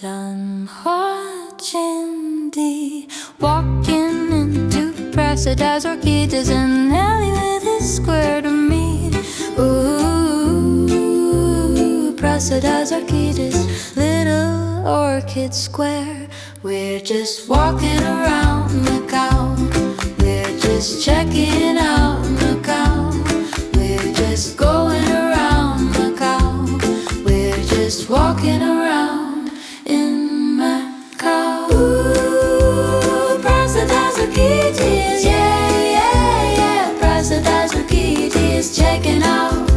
兰花前地 Walking into Praca Orquideas, an alley with a square to meet. Ooh, Praca Orquideas, little orchid square. We're just walking around Macau. We're just checking out Macau. We're just going around Macau. We're just walking around in Macau. Ooh, Praca Orquideas, yeah, yeah, yeah. Praca Orquideas, checking out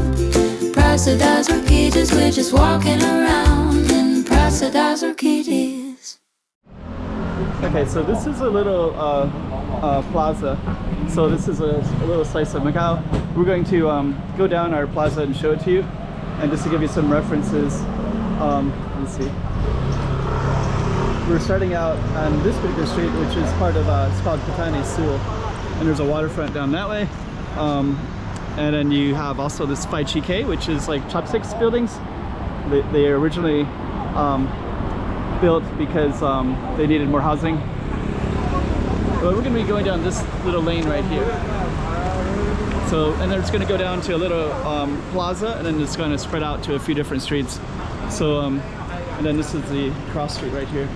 Praca Orquideas. We're just walking around in Praca Orquideas. Okay, so this is a little plaza. So this is a little slice of Macau. We're going to go down our plaza and show it to you. And just to give you some references, let's see. We're starting out on this particular street, which is part of, it's called Patani Sul. And there's a waterfront down that way. And then you have also this Phai Chi K, which is like chopsticks buildings. They originally built because they needed more housing. But we're going to be going down this little lane right here. So, and then it's going to go down to a little plaza, and then it's going to spread out to a few different streets. So, and then this is the cross street right here.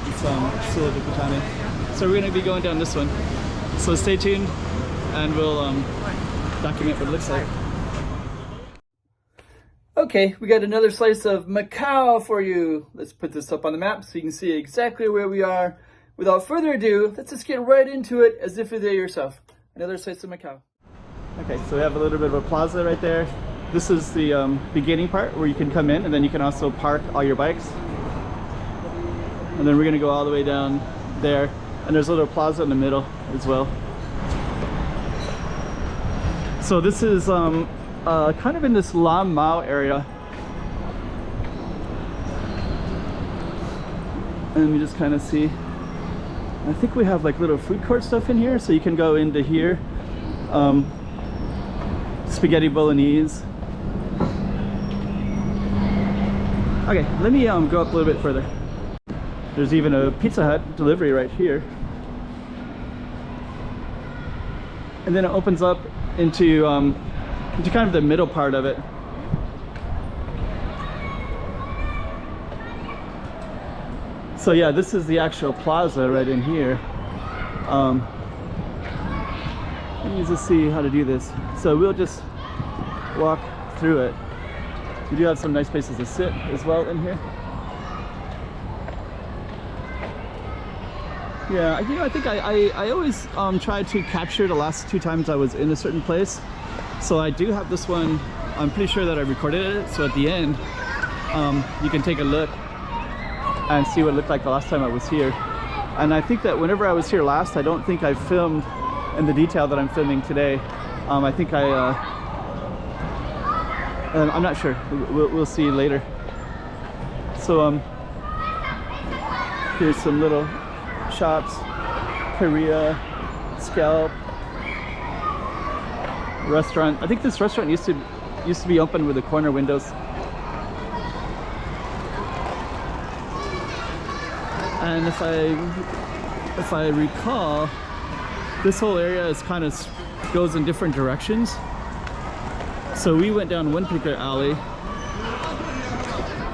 It's Sul de Patani. So we're going to be going down this one. So stay tuned, and we'll document what it looks like. Okay, we got another slice of Macau for you. Let's put this up on the map so you can see exactly where we are. Without further ado, let's just get right into it as if you're there yourself. Another slice of Macau. Okay, so we have a little bit of a plaza right there. This is the beginning part where you can come in, and then you can also park all your bikes. And then we're gonna go all the way down there. And there's a little plaza in the middle as well. So this is kind of in this Lam Mao area. And you just kind of see, I think we have like little food court stuff in here, so you can go into here. Spaghetti bolognese. Okay, let me go up a little bit further. There's even a Pizza Hut delivery right here. And then it opens up into kind of the middle part of it. So yeah, this is the actual plaza right in here. Let me just see how to do this. So we'll just walk through it. We do have some nice places to sit as well in here. Yeah, you know, I think I always try to capture the last two times I was in a certain place. So I do have this one, I'm pretty sure that I recorded it, so at the end you can take a look and see what it looked like the last time I was here. And I think that whenever I was here last, I don't think I filmed in the detail that I'm filming today. I think I'm not sure, we'll see later. So here's some little shops, Korea, Scalp, restaurant. I think this restaurant used to be open with the corner windows. And if I recall, this whole area is kind of goes in different directions. So we went down one particular alley,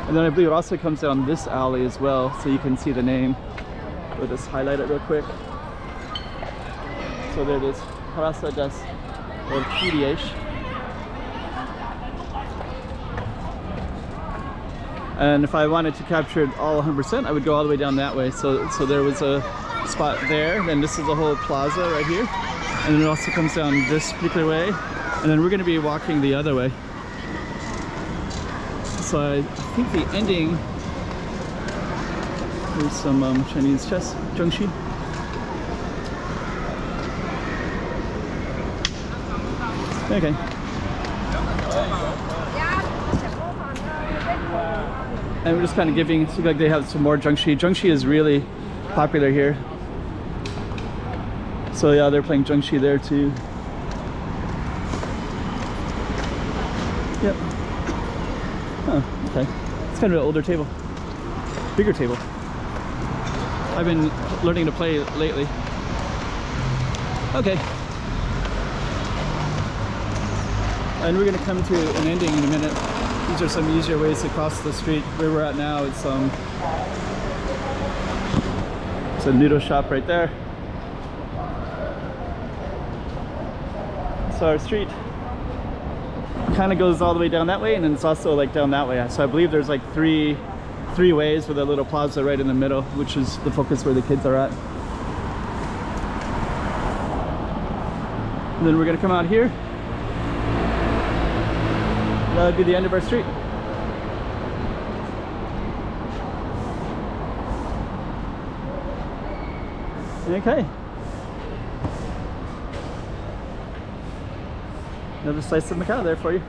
and then I believe it also comes down this alley as well, so you can see the name. We'll just highlight it real quick. So there it is, Praca Orquideas. And if I wanted to capture it all 100%, I would go all the way down that way. So there was a spot there, then this is the whole plaza right here. And then it also comes down this particular way. And then we're going to be walking the other way. So I think the ending, there's some Chinese chess, zhengxi. Okay. And we're just kind of giving, it looks like they have some more zhengxi. Zhengxi is really popular here. So yeah, they're playing zhengxi there too. Yep. Oh, okay. It's kind of an older table. bigger table. I've been learning to play lately. Okay. And we're gonna come to an ending in a minute. These are some easier ways to cross the street. Where we're at now, it's a noodle shop right there. So our street kind of goes all the way down that way, and then it's also like down that way. So I believe there's like three ways with a little plaza right in the middle, which is the focus where the kids are at. And then we're gonna come out here. That would be the end of our street. Okay. Another slice of Macau there for you.